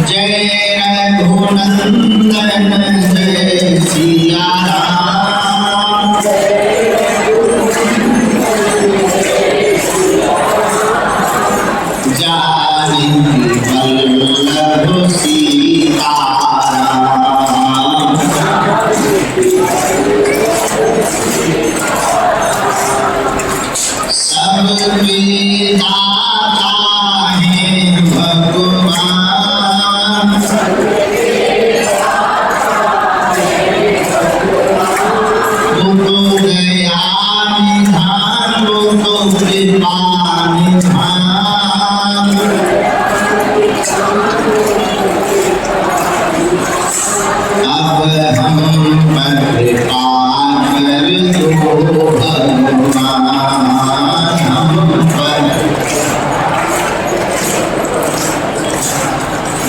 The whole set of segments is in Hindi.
जय रघुनंदन जय सिया राम। जानकी वल्लभ सीता राम। सबके दाता है भगवान। वो तो दया निधान, वो तो कृपा निधान। अब हम पर कृपा कर दो भगवान। हम पर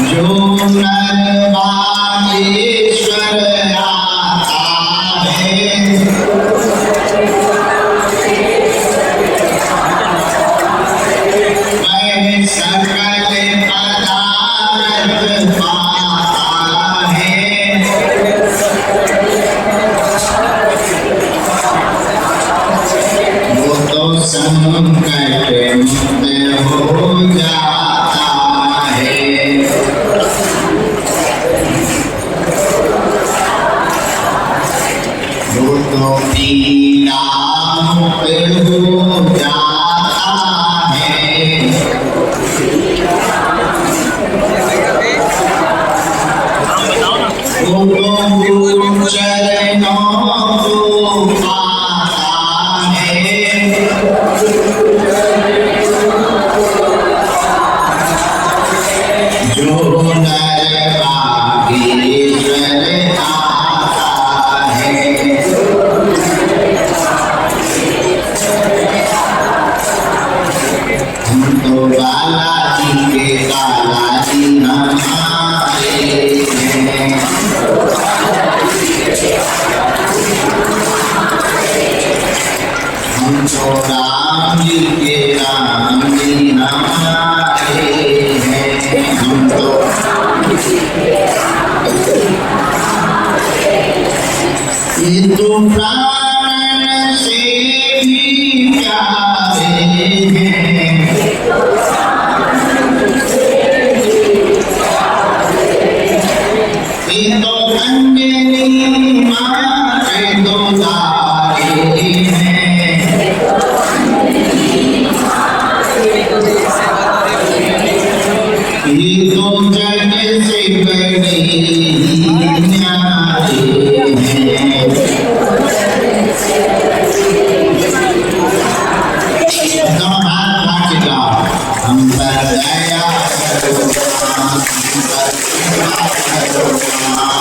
जो नर बागेश्वर आता है, वह सकल पदार्थ पाता है। वो तो संकट मुक्त हो जाता है। वो तो पीड़ा मुक्त हो जाता है। वो तो गुरु चरणों को पाता है। जो नर बागेश्वर आता है। हम तो बालाजी के बालाजी हमारे हैं। हम तो राम जी के राम जी हमारे हैं। हम तो ये तो प्राण से भी प्यारे हैं। ये तो अंजनी माँ के दो तारे हैं। ये तो जग से बड़े न्यारे हैं। हम पर दया करो राम, हम पर कृपा करो राम।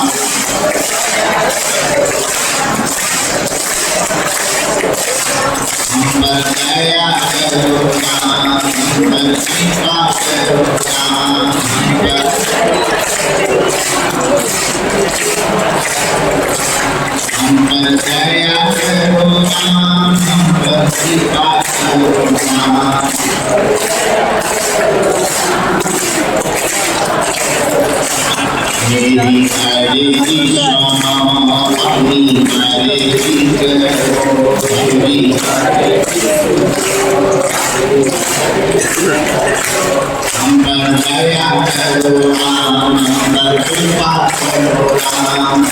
हम पर दया करो राम, हम पर कृपा करो राम। हम पर दया करो राम, हम पर कृपा करो राम। मेरी अर्जी सुनो, अपनी मर्जी करो। मेरी हम पर दया करो राम, हम पर कृपा करो राम।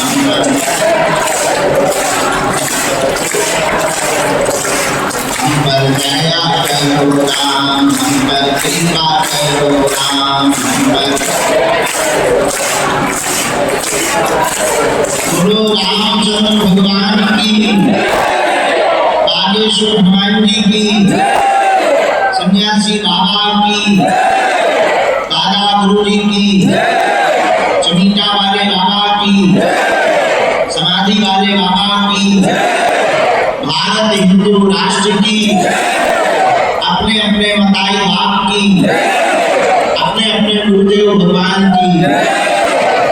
हम पर दया करो राम, हम पर कृपा करो राम। हम पर गुरु रामचंद्र भगवान की, बागेश्वर भगवान जी की, सन्यासी बाबा की, दादा गुरु जी की, चमीटा वाले बाबा की, समाधि वाले बाबा की, भारत हिंदू राष्ट्र की, अपने अपने मताई बाप की, अपने अपने गुरुदेव भगवान की,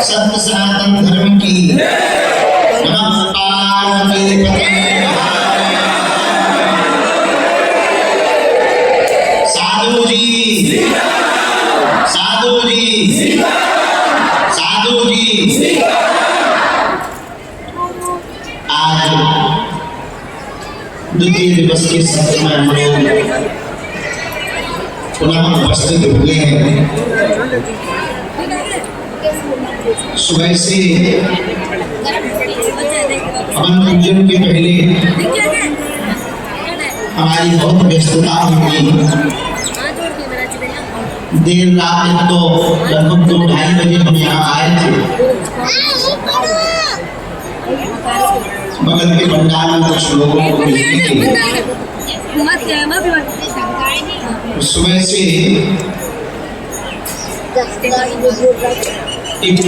सत्य सनातन धर्म की। नमः पार्वती पते। साधु जी, साधु साधु जी, साधु जी। आज द्वितीय दिवस के सत्र में हम लोग पुनः उपस्थित हुए हैं। सुबह से हवन पूजन के पहले हमारी बहुत व्यस्तता होगी। देर रात तो लगभग 2-2:30 बजे हम यहाँ आए थे। बगल के पंडाल में कुछ लोगों को मिलने के लिए सुबह से एक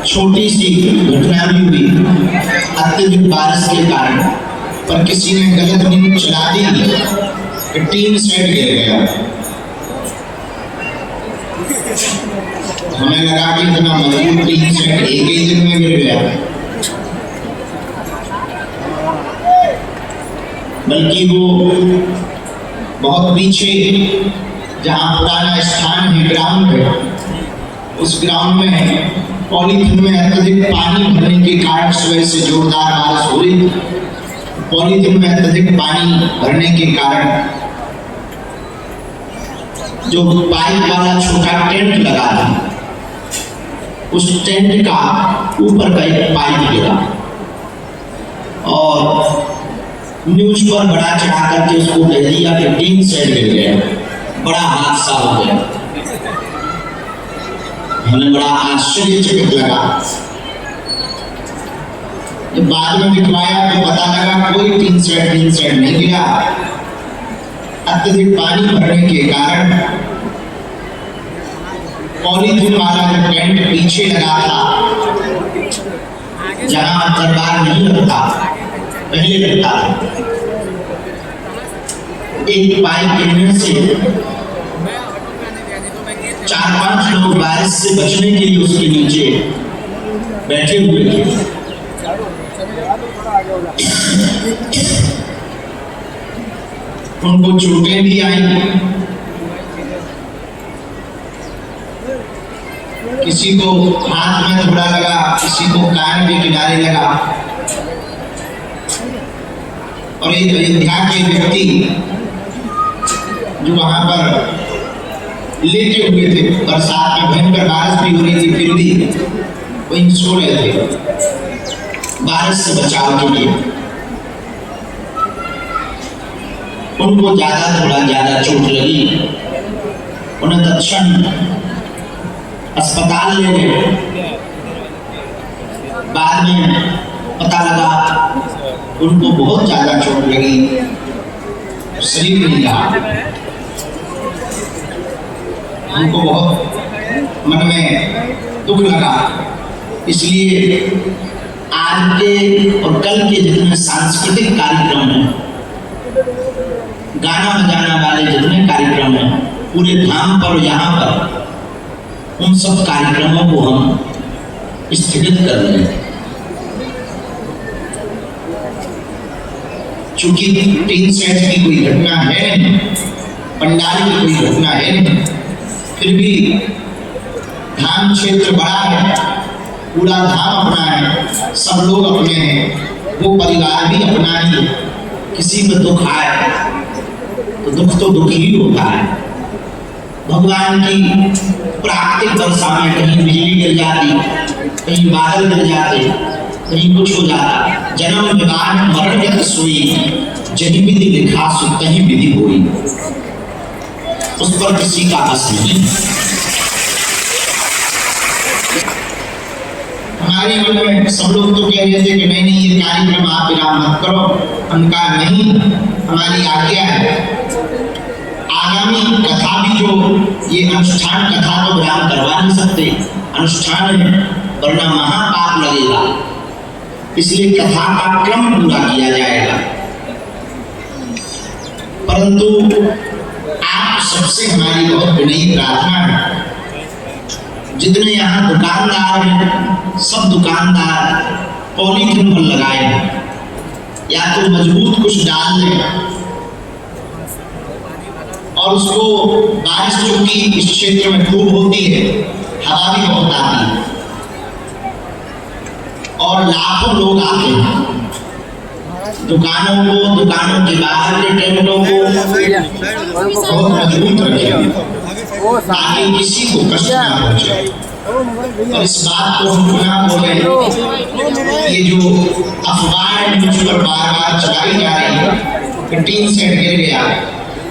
छोटी सी घटना भी हुई अत्यधिक बारिश के कारण, पर किसी ने गलत न्यूज चला दी कि टीन सेट गिर गया। हमें लगा कि इतना मजबूत टीन सेट एक ही दिन में गिर गया, बल्कि वो बहुत पीछे जहाँ पुराना स्थान है, ग्राउंड है, उस ग्राउंड में पॉलीथिन में अत्यधिक पानी भरने के कारण सुबह से जोरदार बारिश हो रही थी। पॉलीथिन में अत्यधिक पानी भरने के कारण जो पाइप वाला छोटा टेंट लगा था, उस टेंट का ऊपर का एक पाइप गिरा और न्यूज पर बड़ा चढ़ा करके उसको कह दिया कि टीन सेट गिर गया, बड़ा हादसा हो गया। हमें बड़ा आश्चर्यचकित लगा। जब बाद में दिखवाया तो पता लगा कोई टीन सेट नहीं गिरा। अत्यधिक पानी भरने के कारण पॉलीथिन वाला जो टेंट पीछे लगा था, जहां दरबार नहीं लगता, पहले लगता था, एक पाइप गिरने से 4-5 लोग बारिश से बचने के लिए उसके नीचे बैठे हुए थे। उनको चोटें भी आई, किसी को हाथ में थोड़ा लगा, किसी को कान के किनारे लगा। और एक अयोध्या के व्यक्ति जो वहां पर लेटे हुए थे, बरसात में भयंकर बारिश भी हो रही थी, फिर भी वहीं सो रहे थे बारिश से बचाव के लिए। उनको थोड़ा ज्यादा चोट लगी, उन्हें तत्क्षण अस्पताल ले गए। बाद में पता लगा उनको बहुत ज्यादा चोट लगी, शरीर नहीं रहा। हमको बहुत मन में दुख लगा। इसलिए आज के और कल के जितने सांस्कृतिक कार्यक्रम हैं, गाना बजाना वाले जितने कार्यक्रम हैं पूरे धाम पर, यहाँ पर, उन सब कार्यक्रमों को हम स्थगित कर रहे हैं। चूंकि टीन सेट की कोई घटना है नहीं, पंडाल की कोई घटना है नहीं, फिर भी धाम क्षेत्र बड़ा है, पूरा धाम अपना है, सब लोग अपने हैं, वो परिवार भी अपना ही। किसी में दुख आए तो दुख तो दुख ही होता है। भगवान की प्राकृतिक वर्षा में कहीं बिजली गिर जाती, कहीं बादल गिर जाते, कहीं कुछ हो जाता। जन्म विवाह मरण गत सोई, जही विधि लिखा सो तही विधि होई। उस पर किसी का बस नहीं। हमारे मन में सब लोग तो कह रहे थे कि नहीं ये कार्यक्रम आप विराम मत करो। हम कहा नहीं, हमारी आज्ञा है। आगामी कथा भी जो ये अनुष्ठान कथा तो विराम करवा नहीं सकते, अनुष्ठान है, वरना महापाप लगेगा। इसलिए कथा का क्रम पूरा किया जाएगा। परंतु आप सबसे हमारी बहुत विनयी प्रार्थना है, जितने यहाँ दुकानदार हैं सब दुकानदार पॉलीथिन पर लगाए हैं, या तो मजबूत कुछ डाल लें और उसको बारिश चूंकि इस क्षेत्र में खूब होती है, हवा भी बहुत आती है और लाखों लोग आते हैं दुकानों के बाहर के टेंटों को बहुत मजबूत रखें ताकि किसी को कष्ट ना पहुंचे। और इस बात को हम ना बोले, ये जो अफवाह मुझ पर बार बार चलाई जा रही है कि टीन सेट गिर गया,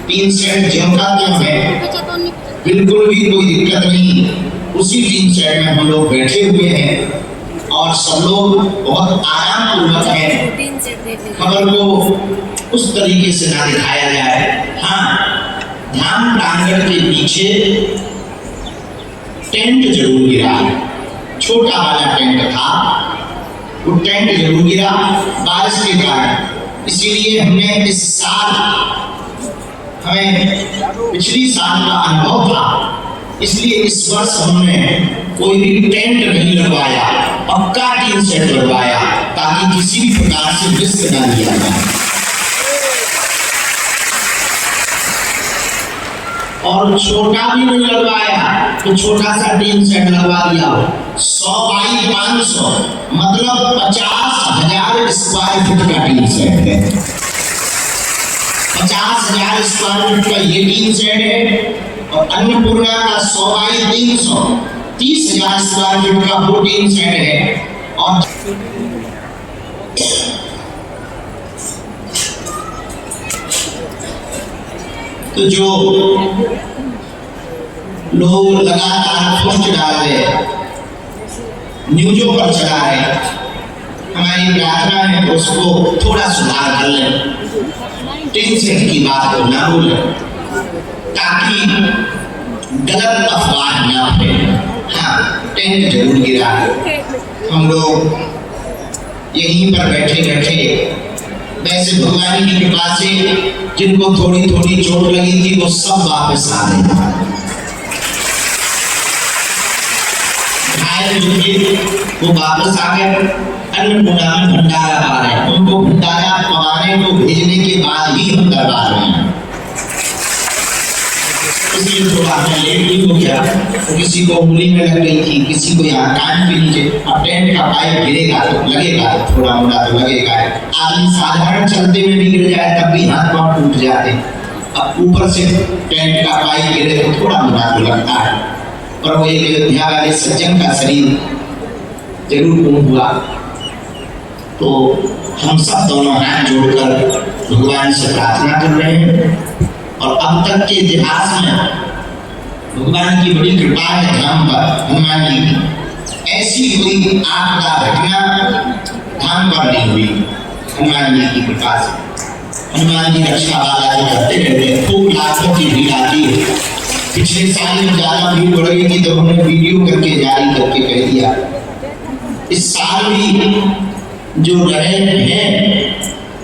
टीन सेट ज्यों का त्यों है, बिल्कुल भी कोई दिक्कत नहीं। उसी टीन सेट में हम लोग बैठे हुए हैं और सब लोग बहुत आराम पूर्वक हैं। खबर को उस तरीके से ना दिखाया जाए। हाँ, धाम प्रांगण के पीछे टेंट जरूर गिरा, छोटा वाला टेंट था, वो टेंट जरूर गिरा बारिश के कारण। इसीलिए हमने इस साल, हमें पिछली साल का अनुभव था, इसलिए इस वर्ष हमने कोई भी टेंट नहीं लगवाया, पक्का टीन सेट लगवाया ताकि किसी भी प्रकार से रिस्क न लिया जाए। और छोटा भी नहीं लगवाया तो छोटा सा टीन सेट लगवा दिया, 100 बाई 500 मतलब 50,000 स्क्वायर फीट का टीन सेट है। 50,000 स्क्वायर फीट का ये टीन सेट है और अन्नपूर्णा का 100 बाई 300 30,000 स्क्वायर फीट का वो टीन सेट है। और तो जो लोग लगातार पोस्ट डाल रहे, न्यूज़ों पर चला रहे, हमारी प्रार्थना है कि उसको थोड़ा सुधार कर लें, टीन सेट की बात को ना भूलें ताकि गलत अफवाह ना फैले। हाँ, टेंट जरूर गिरा, हम लोग यहीं पर बैठे बैठे, वैसे भगवान की कृपा से जिनको थोड़ी थोड़ी चोट लगी थी वो सब वापस आ गए, घायल जो थे वो वापस आ गए। अन्नपूर्णा में भंडारा पा रहे हैं, उनको भंडारा पवाने को भेजने के बाद ही हम करवा रहे हैं। इसलिए थोड़ा लेट भी हो गया, तो किसी को उंगली में लग गई थी, किसी को यहाँ कान के नीचे। अब टेंट का पाइप गिरेगा तो लगेगा, थोड़ा मोड़ा तो लगेगा। आदमी साधारण चलते में भी गिर जाए तब भी हाथ पांव टूट जाते, अब ऊपर से टेंट का पाइप गिरे तो थोड़ा मोड़ा तो लगता है। पर वो एक अयोध्या वाले सज्जन का शरीर जरूर पूर्ण हुआ। तो हम सब दोनों हाथ जोड़कर भगवान से प्रार्थना कर रहे हैं। और अब तक के इतिहास में भगवान की बड़ी कृपा है धाम पर, हनुमान जी की ऐसी कोई आपदा घटना धाम पर नहीं हुई। हनुमान जी की कृपा से हनुमान जी रक्षा वाला जो करते रहते हैं, खूब लाखों की भीड़ आती है। पिछले साल में ज्यादा भीड़ बढ़ गई थी तो हमने वीडियो करके जारी करके कह दिया। इस साल भी जो रहे हैं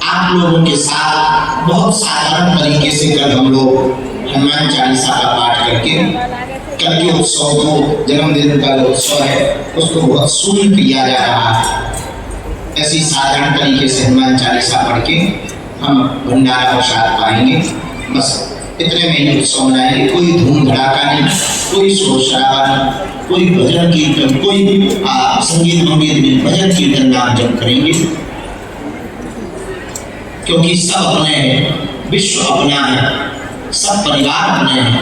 आप लोगों के साथ बहुत साधारण तरीके से कल हम लोग हनुमान चालीसा का पाठ करके, कल के उत्सव को, जन्मदिन का उत्सव है उसको बहुत सुंदर किया जा रहा है। ऐसी साधारण तरीके से हनुमान चालीसा पढ़ के हम भंडारा प्रसाद पाएंगे। बस इतने में ही उत्सव मनाएंगे, कोई धूम धड़ाका नहीं, कोई शोर शराबा नहीं, कोई भजन कीर्तन, कोई संगीत मंगीत नहीं, भजन कीर्तन नाम जप करेंगे। क्योंकि सब अपने हैं, विश्व अपना है, सब परिवार अपने हैं।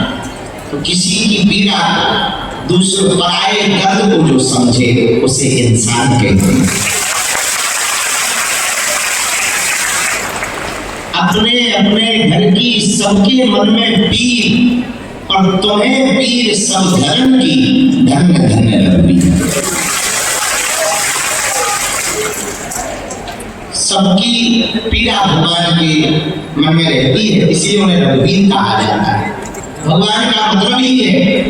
तो किसी की पीड़ा, दूसरे पराये दर्द को जो समझे उसे इंसान कहते हैं। अपने अपने घर की सबके मन में पीर, और तुम्हें पीर सब धर्म की, धन्य धन्य रघुवीर। सबकी पीड़ा भगवान के मन में रहती है, इसलिए उन्हें रघुवीर कहा जाता है। भगवान का मतलब ही है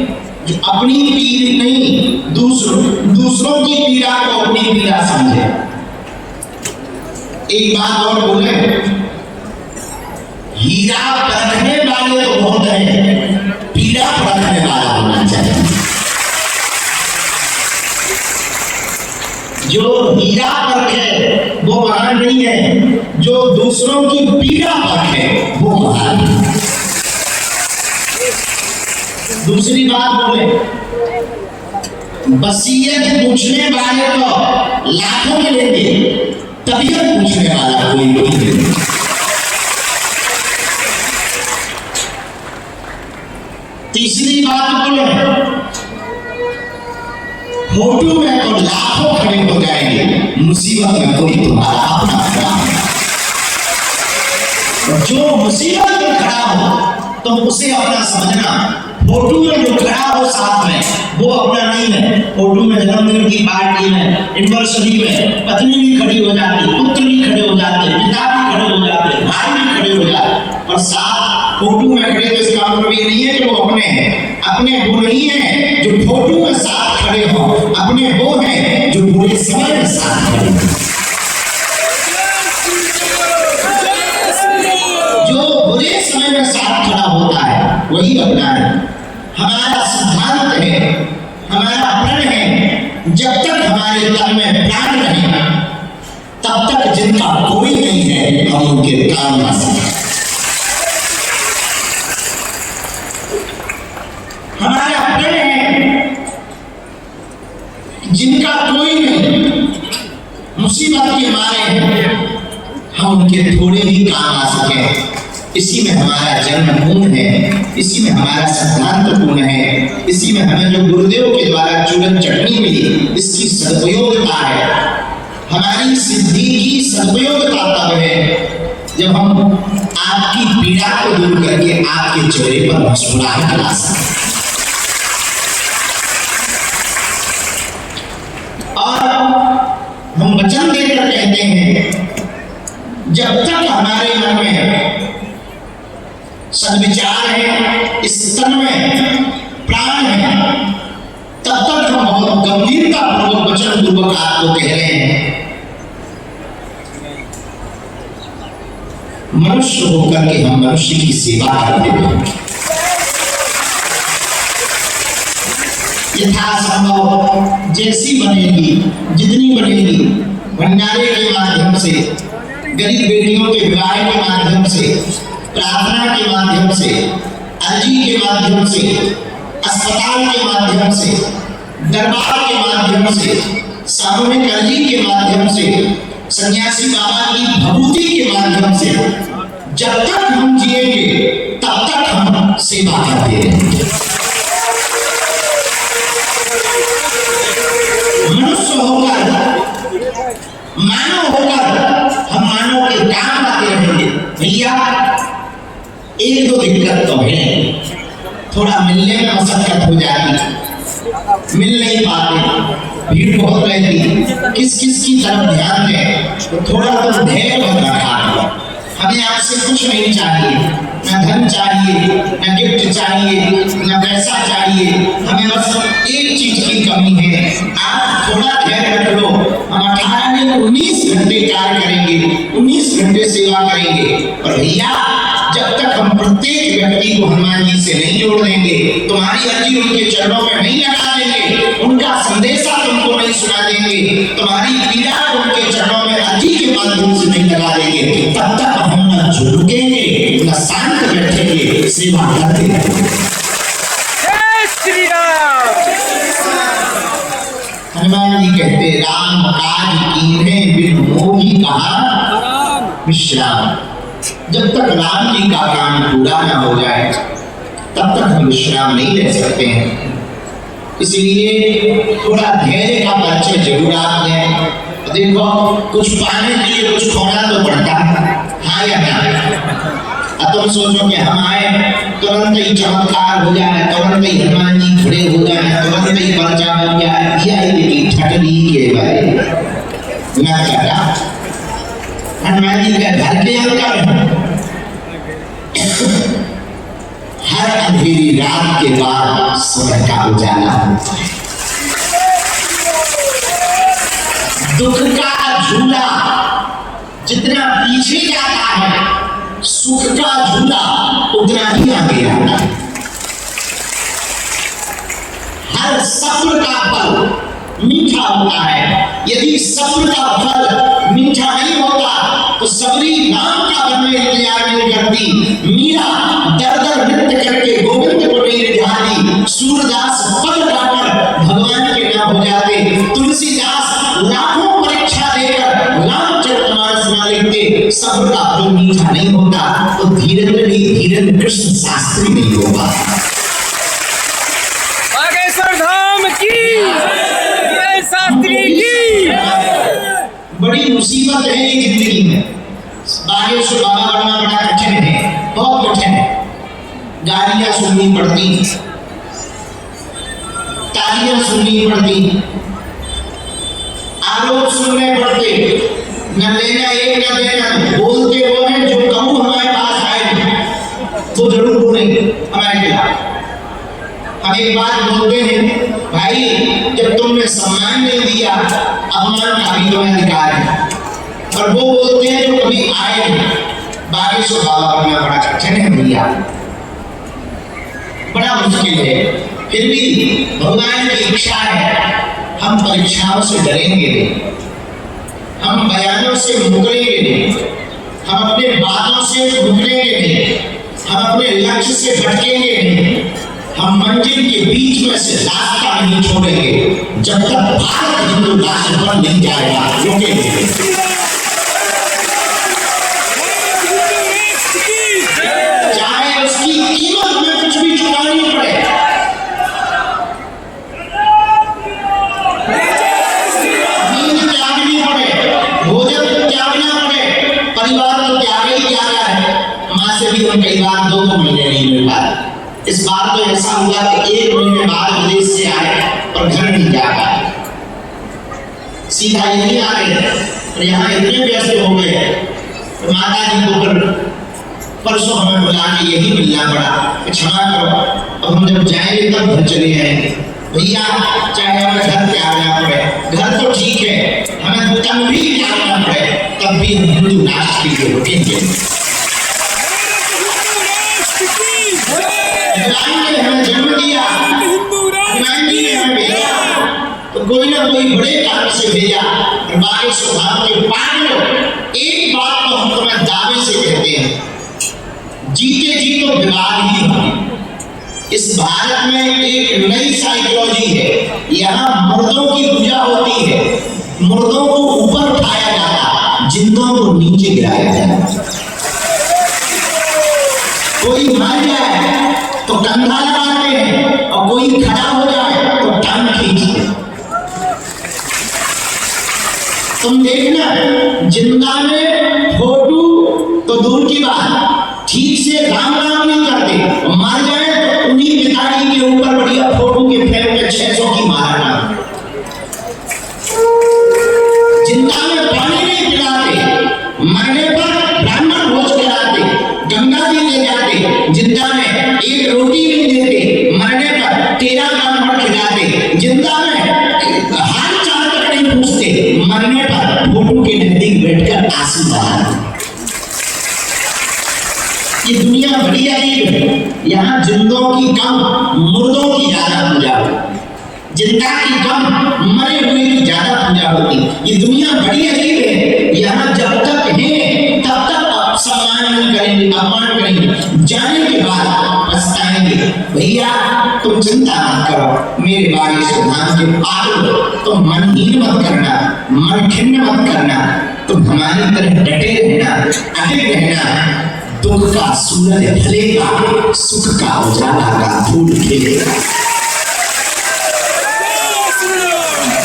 जो अपनी पीड़ नहीं, दूसरों की पीड़ा को अपनी पीड़ा समझे। एक बात और बोले, हीरा परखने वाले तो बहुत हैं, पीड़ा परखने वाला होना चाहिए। जो हीरा परखे वो महान नहीं है, जो दूसरों की पीड़ा परखे वो महान है। दूसरी बात बोले, वसीयत पूछने वाले तो लाखों मिलेंगे, तबीयत पूछने वाला कोई नहीं मिलेगा। तीसरी बात बोले, फोटो में तो लाखों खड़े हो जाएंगे, मुसीबत में कोई तुम्हारा अपना खड़ा है। जो मुसीबत में खड़ा हो तो उसे अपना समझना, फोटो में जो खड़ा हो साथ में वो अपना नहीं है। फोटो में जन्मदिन की पार्टी में, एनिवर्सरी में पत्नी भी खड़ी हो जाती, पुत्र भी खड़े हो जाते, पिता भी खड़े हो जाते, भाई भी खड़े हो जाते, और साथ फोटो में खड़े। तो इसका मतलब ये नहीं है कि वो अपने हैं, अपने वो नहीं है जो फोटो में साथ खड़े हो, अपने वो है जो बुरे समय में साथ खड़े हो। जो बुरे समय में साथ खड़ा होता है वही अपना है। हमारा सिद्धांत है, हमारा प्रण है, जब तक हमारे तन में प्राण रहे तब तक जिनका कोई नहीं है हम उनके काम आ सके। हमारा प्रण है, जिनका कोई नहीं, मुसीबत के मारे हम उनके थोड़े ही काम आ सके। इसी में हमारा जन्म पूर्ण है, इसी में हमारा सिद्धांत पूर्ण है, इसी में हमें जो गुरुदेव के द्वारा चूरन चटनी मिली इसकी सदुपयोगिता है। हमारी सिद्धि की सदुपयोगिता तब है जब हम आपकी पीड़ा को दूर करके आपके चेहरे पर मुस्कुराहट ला सकें। और हम वचन देकर कहते हैं, जब तक हमारे मन में सद्विचार है, इस तन में प्राण है, तब तक हम बहुत गंभीरता पूर्वक वचन पूर्वक आपको कह रहे हैं, मनुष्य होकर के हम मनुष्य की सेवा करते हैं। यथासंभव जैसी बनेगी, जितनी बनेगी, भंडारे के माध्यम से, गरीब बेटियों के विवाह के माध्यम से, प्रार्थना के माध्यम से, अर्जी के माध्यम से, अस्पताल के माध्यम से, दरबार के माध्यम से, सामूहिक अर्जी के माध्यम से, सन्यासी बाबा की भभूति के माध्यम से, जब तक हम जिएंगे तब तक हम सेवा करते रहेंगे। मनुष्य होकर, मानव होकर हम मानव के काम आते रहेंगे। भैया एक दो दिक्कत तो है, थोड़ा मिलने में मशक्कत हो जाती, मिल नहीं पाते, भीड़ बहुत रहती, किस किस की तरफ ध्यान है, तो थोड़ा तो धैर्य बन रखा है। हमें आपसे कुछ नहीं चाहिए, न धन चाहिए, न गिफ्ट चाहिए, न पैसा चाहिए, हमें बस एक चीज की कमी है, आप थोड़ा धैर्य रख लो। हम 18 में 19 घंटे कार्य करेंगे, 19 घंटे सेवा करेंगे, और भैया जब तक हम प्रत्येक व्यक्ति को हनुमान जी से नहीं जोड़ देंगे, तुम्हारी अर्जी उनके चरणों में नहीं लगा देंगे, उनका संदेशा तुमको नहीं सुना देंगे, तुम्हारी पीड़ा उनके चरणों में अर्जी के माध्यम से नहीं लगा देंगे, तब तक हम न झुकेंगे, न शांत बैठेंगे, सेवा करते रहेंगे। हनुमान जी कहते, राम काज कीन्हे बिन मोहि कहा विश्राम। जब तक राम जी का काम पूरा ना हो जाए तब तक हम विश्राम नहीं ले सकते हैं। इसलिए थोड़ा धैर्य का परिचय जरूर आप लें। देखो, कुछ पाने के लिए कुछ खोना तो पड़ता है, हाँ या ना? अब तुम सोचो कि हम आए तुरंत ही चमत्कार हो जाए, तुरंत ही हनुमान जी खड़े हो जाए, तुरंत ही पर्चा बन जाए, यह ठटनी के बारे मैं कह रहा हनुमान जी का घर के अंदर हर अंधेरी रात के बाद सुबह का उजाला होता है। दुख का झूला जितना पीछे जाता है, सुख का झूला उतना ही आगे आता है। हर सब्र का फल मीठा होता है। यदि सब्र का फल मीठा नहीं होता तो सबरी नाम का बनने इंतजार नहीं करती। मीरा दर दर नृत्य करके गोविंद को निर्झाती, सूरदास पद डाकर भगवान के नाम हो जाते, तुलसीदास लाखों परीक्षा देकर रामचरितमानस ना लिखते, सब्र का फल मीठा नहीं होता तो धीरेन्द्र भी धीरेन्द्र कृष्ण शास्त्री नहीं होगा। बागेश्वर धाम की जय, शास्त्री की। बड़ी मुसीबत है ये जिंदगी में, बागेश्वर बाबा बनना बड़ा कठिन है, बहुत कठिन है। गालियां सुननी पड़ती, तालियां सुननी पड़ती, आरोप सुनने पड़ते, न लेना एक न देना, बोलते वो हैं जो कहूँ हमारे पास आए तो जरूर बोलेंगे हमारे खिलाफ। हम एक बात बोलते हैं, भाई जब तुमने सम्मान नहीं दिया, अपमान का भी तुम्हें अधिकार है। और वो बोलते हैं जो कभी आए नहीं। बागेश्वर बाबा बनना बड़ा कठिन है भैया, बड़ा मुश्किल है। फिर भी भगवान की इच्छा है, हम परीक्षाओं से डरेंगे नहीं, हम बयानों से मुकरेंगे नहीं, हम अपने बातों से मुकरेंगे नहीं, हम अपने लक्ष्य से भटकेंगे नहीं, हम मंजिल के बीच में से रास्ता नहीं छोड़ेंगे जब तक भारत हिंदू राष्ट्र बन नहीं जाएगा, रुकेंगे। चाहे उसकी कीमत में कुछ भी चुकानी पड़े, नींद त्यागनी पड़े, भोजन त्यागना पड़े, परिवार तो त्याग ही त्यागा है। माँ से भी हम कई बार 2 महीने नहीं मिल पाए। इस बार तो ऐसा हुआ कि 1 महीने बाद विदेश से आए और घर नहीं जा पाए, सीधा यही आ गए और यहाँ इतने व्यस्त हो गए तो माता जी को फिर परसों हमें बुला के यही मिलना पड़ा, क्षमा करो, अब हम जब जाएंगे तब घर चले जाएंगे। भैया चाहे हमें घर त्यागना पड़े, घर तो ठीक है, हमें तब भी त्यागना पड़े, तब भी हम हिंदू राष्ट्र के लिए रुकेंगे। ने हमें जन्म दिया, ने हमें भेजा, तो कोई ना कोई बड़े कारण से भेजा। और बागेश्वर धाम के पागल एक बात तो हम तुम्हें दावे से कहते हैं, जीते जी तो विवाद ही होगी। इस भारत में एक नई साइकोलॉजी है, यहाँ मुर्दों की पूजा होती है, मुर्दों को ऊपर उठाया जाता, जिंदों को नीचे गिराया जाता। कोई मर जाए तो कंधा लगाते हैं और कोई खड़ा हो जाए तो टांग खींचते। तुम देखना, जिंदा में फोटो तो दूर की बात, ठीक से राम राम नहीं करते, मर जाए तो उन्हीं पिताजी के ऊपर बढ़िया फोटो के फ्रेम में 600 की मारना। जिंदा में पानी नहीं पिलाते, मरने पर ब्राह्मण भोज कराते, गंगा जी ले जाते, जिंदा में एक रोटी नहीं देते, मरने पर 13 ब्राह्मण खिलाते, जिंदा में हाल चाल तक नहीं पूछते, मरने पर फोटो के नजदीक बैठकर आंसू बहाते। ये दुनिया बड़ी अजीब है, यहाँ जिंदों की कम, मुर्दों की ज्यादा पूजा होती, जिंदा की कम, मरे हुए की ज्यादा पूजा होती। ये दुनिया बड़ी अजीब है, यहाँ जब तक है तब तक सम्मान नहीं करेंगे, अपमान करेंगे, जाने के बाद पछताएंगे। भैया तुम चिंता मत करो, मेरे बागेश्वर धाम के पागल, तुम मनहीन मत करना, मन खिन्न मत करना, तुम हमारी तरह डटे रहना, अटके रहना। दुख का सूरज ढलेगा, सुख का उजाला का फूल खिलेगा।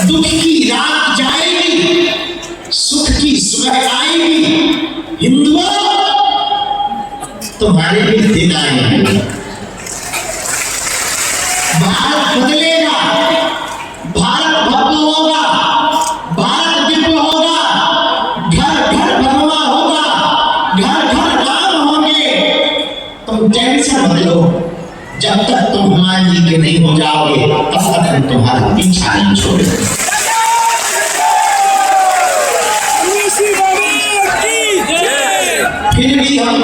दुख की रात जाएगी, सुख की सुबह आएगी। हिंदुओं तुम्हारे भी दिन आएंगे, भारत बदलेगा, भारत भव्य होगा, भारत दिव्य होगा, घर घर भगवा होगा, घर घर राम होंगे। तुम टेंशन मत लो, जब तक तुम हनुमान जी के नहीं हो जाओगे तब तक हम तुम्हारा पीछा नहीं छोड़ेंगे। फिर भी हम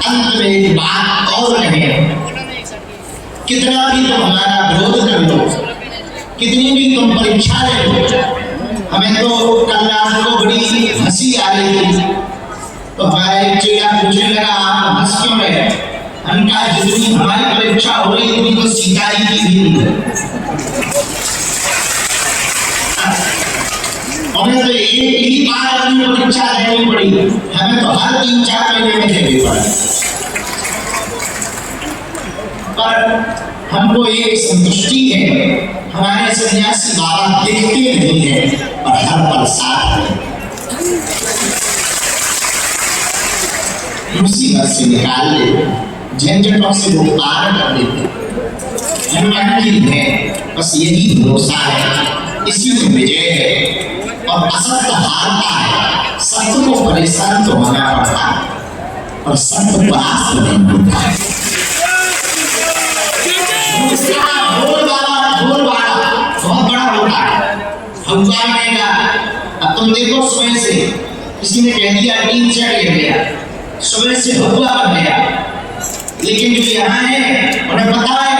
अंत में एक बात और कहें, कितना भी तुम हमारा विरोध कर लो, कितनी भी तुम परीक्षा ले लो, हमें तो कल रात को बड़ी हंसी आ रही थी, तो हमारा एक चेला पूछने लगा आप हंस क्यों रहे? उनका जितनी हमारी परीक्षा हो रही उतनी तो सिंचाई की भी नहीं है। हमें तो एक ही बार अपनी परीक्षा देनी पड़ी, हमें तो हर 3-4 महीने में देनी पड़ी। पर हमको एक संतुष्टि है, हमारे सन्यासी बाबा दिखते नहीं है और हर पल साथ है। मुसीबत से निकाल देते, झंझटों से वो पार कर देते। हनुमान है, बस यही भरोसा है, इसी में विजय है। और असत्य हारता है, सत्य को परेशान तो होना पड़ता है और सत्य परास्त नहीं होता है। बहुत बड़ा होता है। भगवान ने कहा अब तुम देखो, स्वयं से किसी ने कह दिया टीन सेट गिर गया, स्वयं से भगवा बन गया, लेकिन जो यहाँ है उन्हें पता है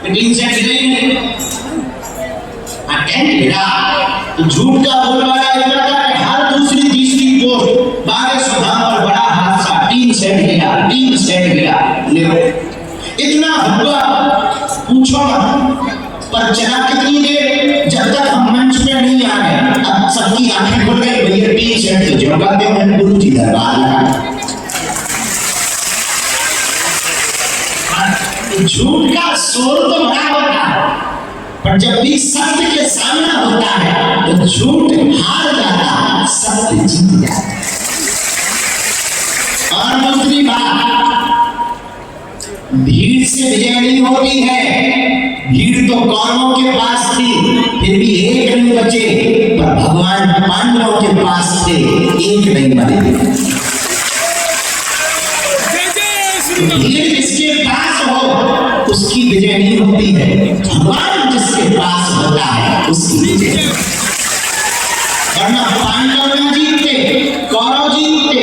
कि टीन सेट गिरी नहीं। तो झूठ का बोलबाला इतना था कि हर दूसरी तीसरी पोस्ट बागे सुधाम पर बड़ा हादसा, टीन सेट गिरा, टीन सेट गिरा। इतना हुआ पूछो मत। पर चला कितनी देर, जब तक हम मंच पे नहीं आ गए, अब सबकी आंखें खुल गई, भैया टीन सेट तो जगा के मैं गुरु जी दरबार लगा। झूठ का शोर तो बड़ा होता है, पर जब भी सत्य के सामना होता है तो झूठ हार जाता है, सत्य जीत जाता है। और दूसरी बात, भीड़ से विजय नहीं होती है। भीड़ तो कौरवों के पास थी, फिर भी एक नहीं बचे, पर भगवान पांडवों के पास थे, एक नहीं बने। भीड़ जिसके पास हो उसकी विजय नहीं होती है, भगवान जिसके पास होता है उसकी विजय। वरना पांडव न जीतते, कौरव जीतते।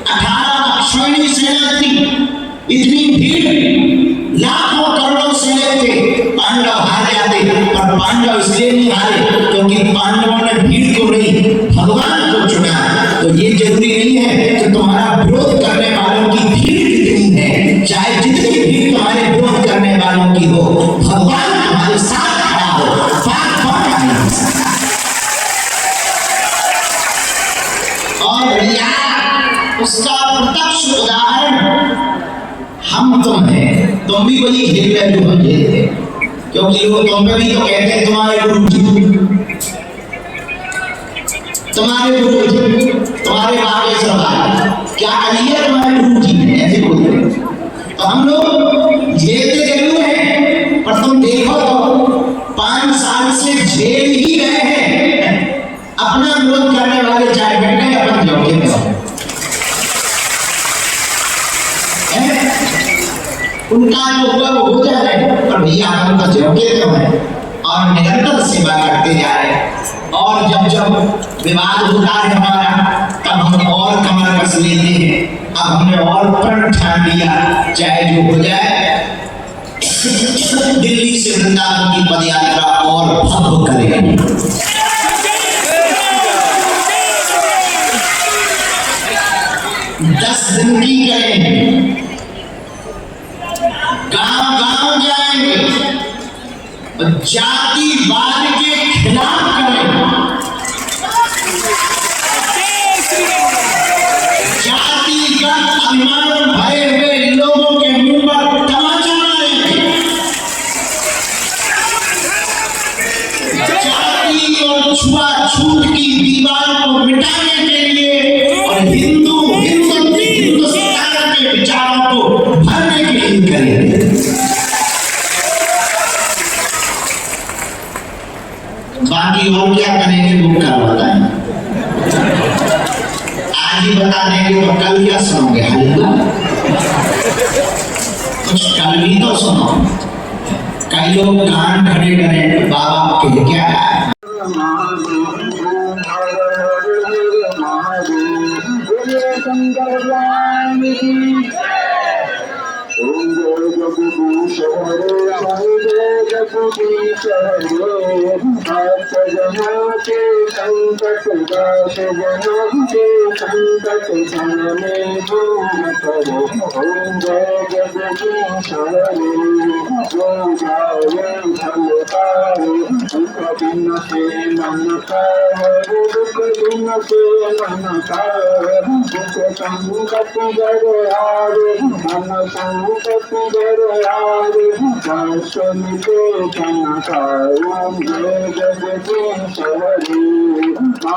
18 अक्षौहिणी सेना थी, इतनी भीड़, लाखों करोड़ों सेना थे, पांडव हार जाते। पर पांडव इसलिए नहीं हारे क्योंकि पांडवों ने भीड़ को नहीं, भगवान को चुना। तो ये जरूरी नहीं है कि तुम्हारा विरोध करने वालों की भीड़ कितनी है, चाहे जितनी भीड़ तुम्हारे विरोध करने वालों की हो, भगवान तुम्हारे साथ खड़ा हो, बात बात नहीं हो सकता। और भैया उसका प्रत्यक्ष उदाहरण हम तुम हैं। तुम भी वही खेल रहे जो हम खेलते, क्योंकि लोग तुम पे भी तो कहते हैं तुम्हारे गुरु जी, तुम्हारे गुरु जी, तुम्हारे बागेश्वर भाई, क्या करिए तुम्हारे गुरु जी ने ऐसे बोलते। तो हम लोग झेलते जरूर हैं, पर तुम देखो तो 5 साल से झेल ही रहे हैं। अपना विरोध करने वाले चाहे बैठे अपन जोड़े में उनका जो हुआ वो हो जा रहे, पर भैया हम तो जोड़े में हैं और निरंतर सेवा करते जा रहे हैं। और जब जब विवाद होता है हमारा, तब हम और कमर कस लेते हैं। अब हमने और प्रण ठान लिया, चाहे जो हो जाए, दिल्ली से वृंदावन की पदयात्रा और भव्य करेंगे। 10 दिन की करेंगे, गांव-गांव जाएंगे, जातिवाद के खिलाफ करेंगे, जातिगत अभिमान भरे हुए लोगों के मुंह पर तमाचा मारेंगे, जाति और छुआछूत की दीवार को मिटाने के लिए और हिंदुस्तान के विचारों को भरने के लिए करेंगे। बाकी और क्या करेंगे वो क्या बताएं, आज ही बता देंगे तो कल क्या सुनोगे। हल्ला कुछ कल भी तो सुनो। कई लोग कान खड़े करें बाबा के क्या है। संकट Om Jai Jagdish Hari